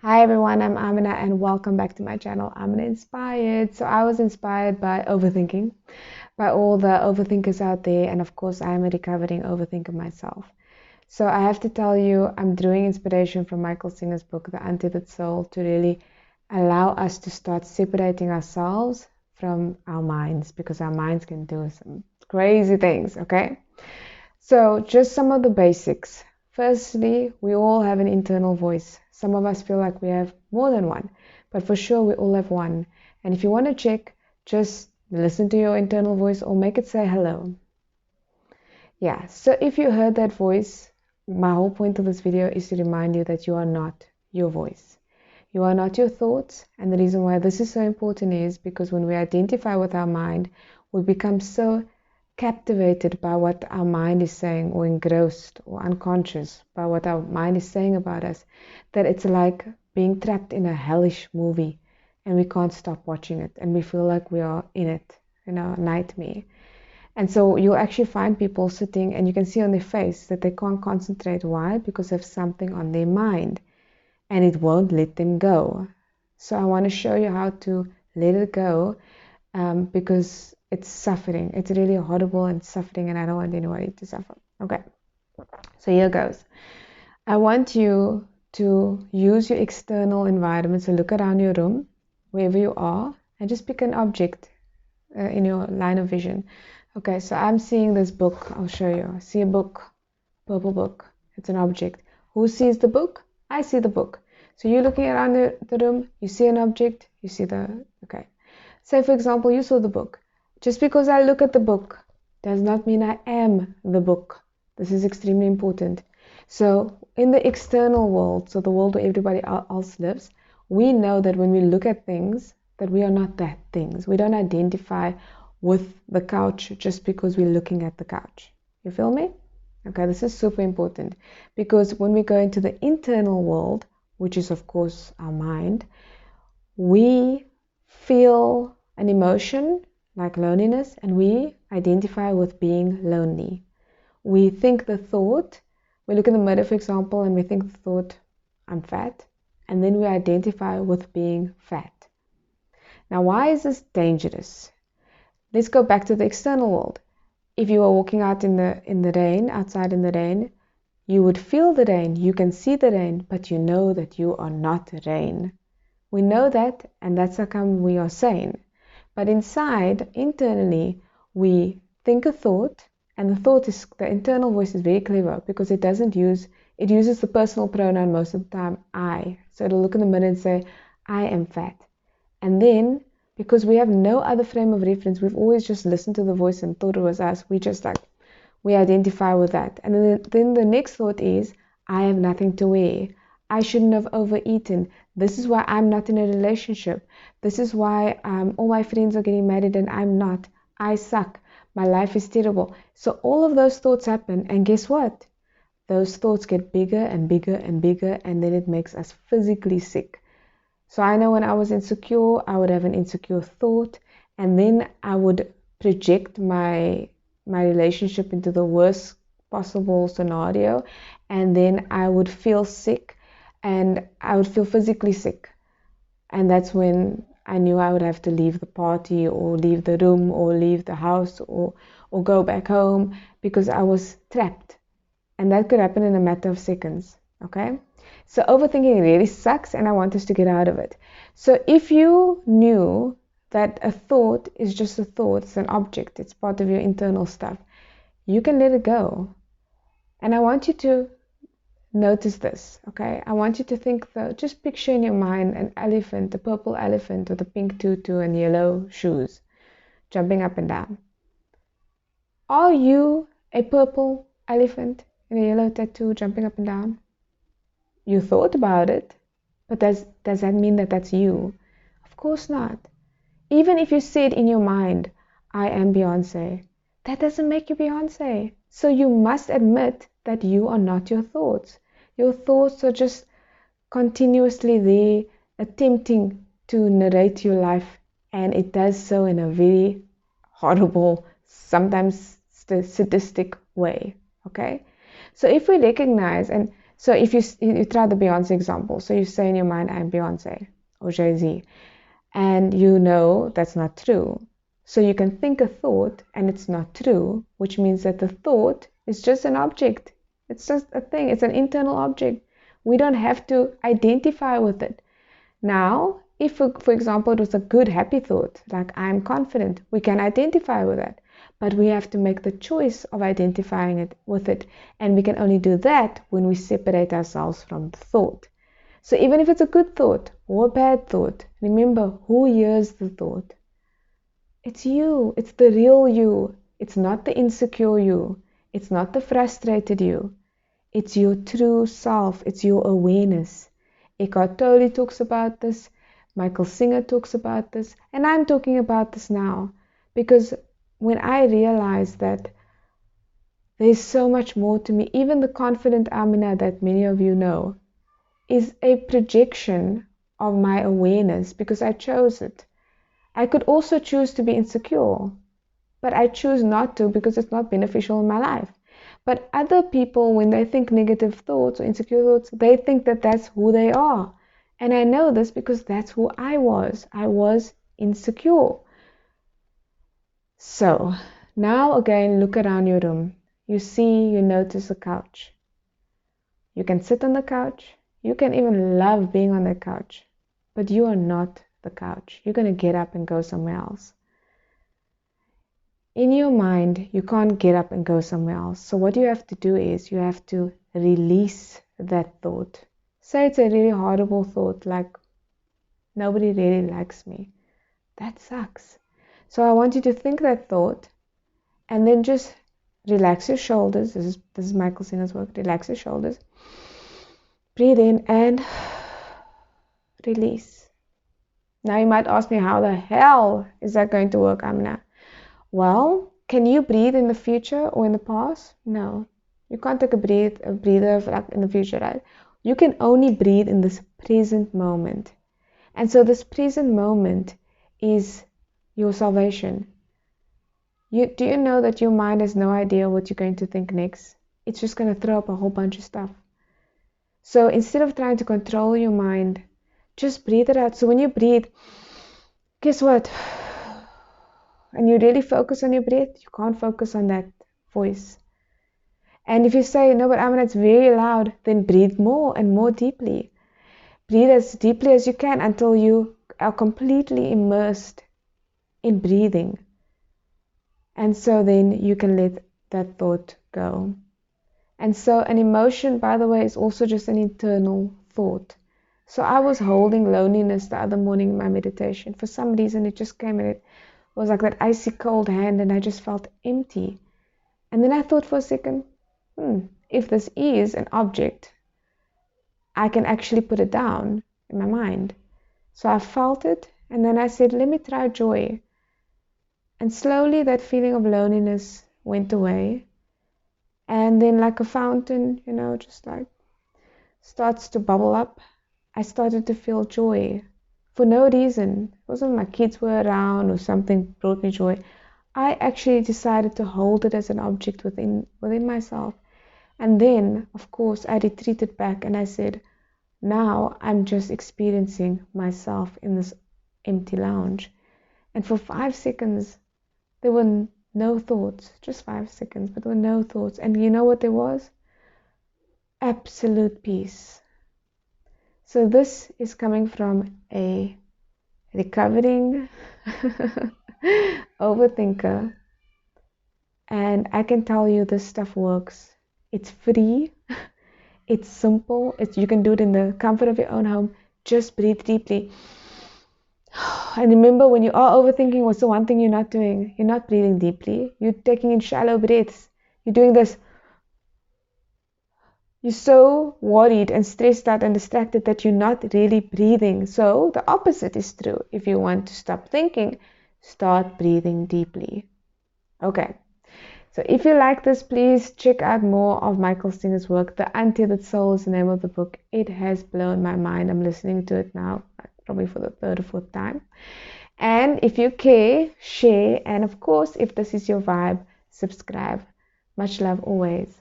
Hi everyone, I'm Amina and welcome back to my channel, Amina Inspired. So I was inspired by overthinking, by all the overthinkers out there, and of course I am a recovering overthinker myself. So I have to tell you, I'm drawing inspiration from Michael Singer's book, The Untethered Soul, to really allow us to start separating ourselves from our minds, because our minds can do some crazy things, okay? So, just some of the basics. Firstly, we all have an internal voice. Some of us feel like we have more than one, but for sure we all have one. And if you want to check, just listen to your internal voice or make it say hello. Yeah, so if you heard that voice, my whole point of this video is to remind you that you are not your voice. You are not your thoughts, and the reason why this is so important is because when we identify with our mind, we become so captivated by what our mind is saying, or engrossed or unconscious by what our mind is saying about us, that it's like being trapped in a hellish movie and we can't stop watching it and we feel like we are in it, a nightmare. And so you'll actually find people sitting and you can see on their face that they can't concentrate. Why? Because they have something on their mind and it won't let them go. So I want to show you how to let it go, because it's suffering. It's really horrible and suffering, and I don't want anybody to suffer. Okay, so here goes. I want you to use your external environment. So look around your room, wherever you are, and just pick an object in your line of vision. Okay, so I'm seeing this book. I'll show you. I see a book, purple book. It's an object. Who sees the book? I see the book. So you're looking around the room, you see an object, you see okay. Say, for example, you saw the book. Just because I look at the book does not mean I am the book. This is extremely important. So in the external world, so the world where everybody else lives, we know that when we look at things, that we are not that things. We don't identify with the couch just because we're looking at the couch. You feel me? Okay, this is super important, because when we go into the internal world, which is of course our mind, we feel an emotion like loneliness and we identify with being lonely. We think the thought, we look in the mirror, for example, and we think the thought, I'm fat, and then we identify with being fat. Now, why is this dangerous? Let's go back to the external world. If you are walking out in the rain, outside in the rain, you would feel the rain, you can see the rain, but you know that you are not rain. We know that, and that's how come we are sane. But inside, internally, we think a thought, and the internal voice is very clever because it uses the personal pronoun most of the time, I. So it'll look in the mirror and say, I am fat. And then, because we have no other frame of reference, we've always just listened to the voice and thought it was us, we identify with that. And then the next thought is, I have nothing to wear. I shouldn't have overeaten. This is why I'm not in a relationship. This is why all my friends are getting married and I'm not. I suck. My life is terrible. So all of those thoughts happen, and guess what? Those thoughts get bigger and bigger and bigger, and then it makes us physically sick. So I know when I was insecure, I would have an insecure thought, and then I would project my relationship into the worst possible scenario, and then I would feel sick, and I would feel physically sick. And that's when I knew I would have to leave the party or leave the room or leave the house or go back home, because I was trapped. And that could happen in a matter of seconds. Okay? So overthinking really sucks, and I want us to get out of it. So if you knew that a thought is just a thought, it's an object, it's part of your internal stuff, you can let it go. And I want you to notice this, okay? I want you to think, just picture in your mind an elephant, a purple elephant with a pink tutu and yellow shoes, jumping up and down. Are you a purple elephant in a yellow tattoo jumping up and down? You thought about it, but does that mean that that's you? Of course not. Even if you said in your mind, I am Beyonce, that doesn't make you Beyonce. So you must admit that you are not your thoughts. Your thoughts are just continuously there, attempting to narrate your life, and it does so in a very horrible, sometimes sadistic way. Okay? So if we recognize, and So if you try the Beyonce example, so you say in your mind, I'm Beyonce or Jay-Z, and you know that's not true. So you can think a thought and it's not true, which means that the thought is just an object. It's just a thing. It's an internal object. We don't have to identify with it. Now, if, for example, it was a good, happy thought, like I'm confident, we can identify with that. But we have to make the choice of identifying with it. And we can only do that when we separate ourselves from the thought. So even if it's a good thought or a bad thought, remember who hears the thought. It's you. It's the real you. It's not the insecure you. It's not the frustrated you. It's your true self. It's your awareness. Eckhart Tolle talks about this. Michael Singer talks about this. And I'm talking about this now because when I realized that there's so much more to me, even the confident Amina that many of you know is a projection of my awareness because I chose it. I could also choose to be insecure, but I choose not to because it's not beneficial in my life. But other people, when they think negative thoughts or insecure thoughts, they think that that's who they are. And I know this because that's who I was. I was insecure. So now again, look around your room. You notice a couch. You can sit on the couch. You can even love being on the couch. But you are not the couch. You're going to get up and go somewhere else. In your mind, you can't get up and go somewhere else. So what you have to do is you have to release that thought. Say it's a really horrible thought, like nobody really likes me. That sucks. So I want you to think that thought and then just relax your shoulders. This is Michael Singer's work. Relax your shoulders. Breathe in and release. Now you might ask me, how the hell is that going to work, Amina? Well, can you breathe in the future or in the past? No. You can't take a breather like in the future, right? You can only breathe in this present moment. And so this present moment is your salvation. Do you know that your mind has no idea what you're going to think next? It's just going to throw up a whole bunch of stuff. So instead of trying to control your mind, just breathe it out. So when you breathe, guess what? And you really focus on your breath, you can't focus on that voice. And if you say, no, but Amina, it's very loud, then breathe more and more deeply. Breathe as deeply as you can until you are completely immersed in breathing. And so then you can let that thought go. And so an emotion, by the way, is also just an internal thought. So I was holding loneliness the other morning in my meditation. For some reason, it just came and it was like that icy cold hand and I just felt empty. And then I thought for a second, if this is an object, I can actually put it down in my mind. So I felt it and then I said, let me try joy. And slowly that feeling of loneliness went away. And then like a fountain, just like starts to bubble up, I started to feel joy for no reason. It wasn't my kids were around or something brought me joy. I actually decided to hold it as an object within myself. And then, of course, I retreated back and I said, now I'm just experiencing myself in this empty lounge. And for 5 seconds, there were no thoughts, just 5 seconds, but there were no thoughts. And you know what there was? Absolute peace. So this is coming from a recovering overthinker. And I can tell you this stuff works. It's free. It's simple. You can do it in the comfort of your own home. Just breathe deeply. And remember, when you are overthinking, what's the one thing you're not doing? You're not breathing deeply. You're taking in shallow breaths. You're doing this. You're so worried and stressed out and distracted that you're not really breathing. So the opposite is true. If you want to stop thinking, start breathing deeply. Okay. So if you like this, please check out more of Michael Singer's work. The Untethered Soul is the name of the book. It has blown my mind. I'm listening to it now, probably for the 3rd or 4th time. And if you care, share. And of course, if this is your vibe, subscribe. Much love always.